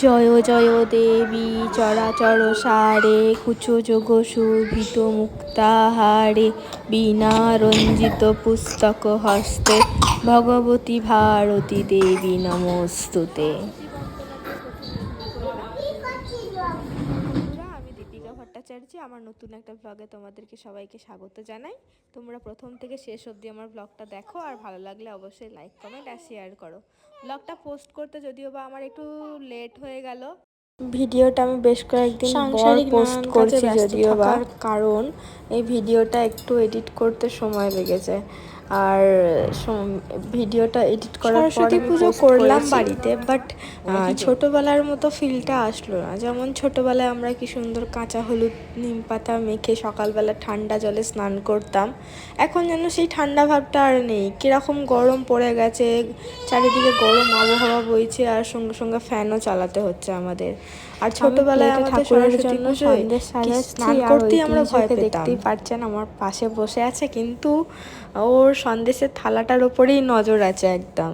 জয় জয় দেবী চরাচর সারে কুচো যোগ শোভিত মুক্তাহারে বীণা রঞ্জিত পুস্তক হস্তে ভগবতী ভারতী দেবী নমস্তুতে। বন্ধুরা, আমি দীপিকা ভট্টাচার্য আমার নতুন একটা ব্লগে তোমাদেরকে সবাইকে স্বাগত জানাই। তোমরা প্রথম থেকে শেষ অবধি আমার ব্লগটা দেখো, আর ভালো লাগলে অবশ্যই লাইক কমেন্ট আর শেয়ার করো। ব্লগটা পোস্ট করতে যদিও বা আমার একটু লেট হয়ে গেল, ভিডিওটা আমি বেশ কয়েকদিন পর পোস্ট করছি, যদিও বা কারণ এই ভিডিওটা একটু এডিট করতে সময় লেগেছে। আর ভিডিওটা এডিট করার পর সরস্বতী পুজো করলাম বাড়িতে, বাট ছোটোবেলার মতো ফিলটা আসলো না। যেমন ছোটোবেলায় আমরা কি সুন্দর কাঁচা হলুদ নিম পাতা মেখে সকালবেলা ঠান্ডা জলে স্নান করতাম, এখন যেন সেই ঠান্ডা ভাবটা আর নেই। কীরকম গরম পড়ে গেছে, চারিদিকে গরম আবহাওয়া বইছে, আর সঙ্গে সঙ্গে ফ্যানও চালাতে হচ্ছে আমাদের। আর ছোটবেলায় আমাদের সরস্বতী পুজোয় স্নান করতেই আমরা ভয় পেতাম। দেখতেই পাচ্ছেন আমার পাশে বসে আছে, কিন্তু ওর সন্দেশের থালাটার ওপরেই নজর আছে একদম।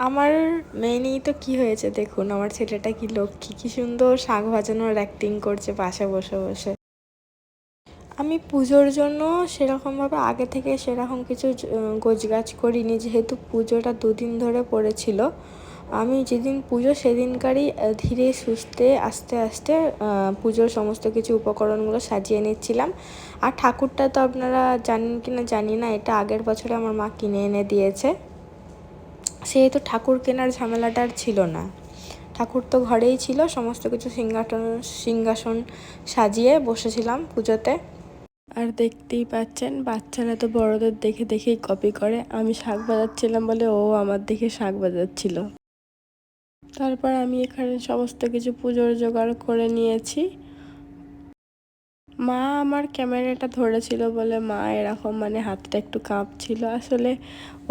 আমার মেয়েই তো কি হয়েছে দেখুন, আমার ছেলেটা কি লক্ষ্মী, কি সুন্দর শাক ভাজানোর অ্যাক্টিং করছে পাশে বসে বসে। আমি পুজোর জন্য সেরকমভাবে আগে থেকে সেরকম কিছু গোছগাছ করিনি, যেহেতু পুজোটা দুদিন ধরে পড়েছিল। আমি যেদিন পুজো সেদিনকারই ধীরে সুস্থে আস্তে আস্তে পুজোর সমস্ত কিছু উপকরণগুলো সাজিয়ে নিচ্ছিলাম। আর ঠাকুরটা তো আপনারা জানেন কি না জানি না, এটা আগের বছরে আমার মা কিনে এনে দিয়েছে, সেহেতু ঠাকুর কেনার ঝামেলাটা আর ছিল না। ঠাকুর তো ঘরেই ছিল, সমস্ত কিছু সিংহাসন সাজিয়ে বসেছিলাম পুজোতে। আর দেখতেই পাচ্ছেন বাচ্চারা তো বড়দের দেখে দেখেই কপি করে। আমি শাক বাজাচ্ছিলাম বলে ও আমার দেখে শাক বাজাচ্ছিল। তারপর আমি এখানে সমস্ত কিছু পুজোর জোগাড় করে নিয়েছি। মা আমার ক্যামেরাটা ধরেছিল বলে মা এরকম হাতটা একটু কাঁপছিল, আসলে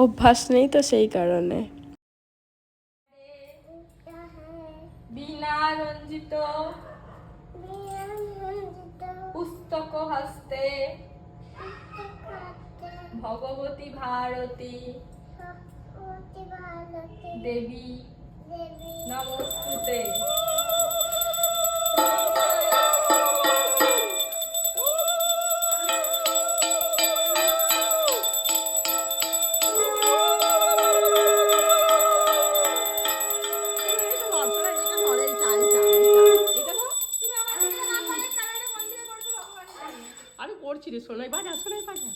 অভ্যাস নেই তো সেই কারণে। বীণা রঞ্জিত পুস্তক হস্তে ভগবতী ভারতী দেবী নমস্তুতে। আমি করছি রে, সোনাই বাজা সোনাই বাজা।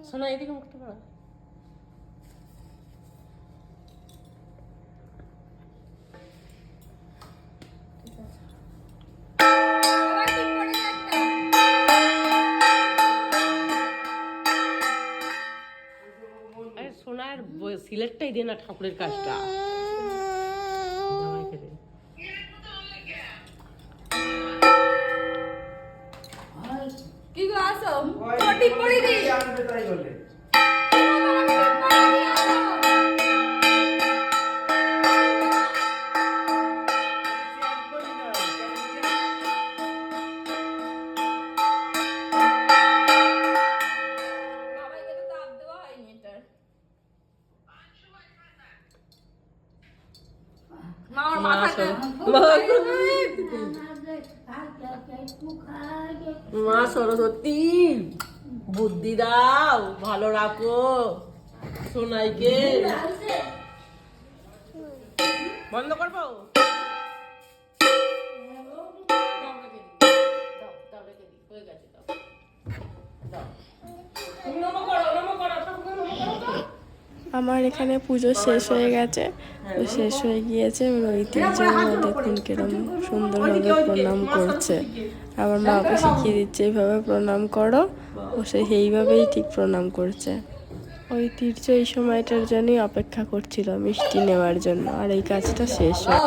শোনা এদিকে মুখটা করা। সোনার সিলেটটাই দে না ঠাকুরের কাজটা। কি গো আসো পটি পড়ি দি আনবে তাই বলে। মা সরস্বতী বুদ্ধি দাও, ভালো রাখো সোনাইকে। বন্ধ করবো? আমার এখানে পুজো শেষ হয়ে গেছে, তো শেষ হয়ে গিয়েছে। ঐতিহ্য দেখুন কিরম সুন্দরভাবে প্রণাম করছে। আমার মা ওকে শিখিয়ে দিচ্ছে এইভাবে প্রণাম করো, ও সে সেইভাবেই ঠিক প্রণাম করছে। ঐতিহ্য এই সময়টার জন্যই অপেক্ষা করছিল মিষ্টি নেওয়ার জন্য, আর এই কাজটা শেষ হয়।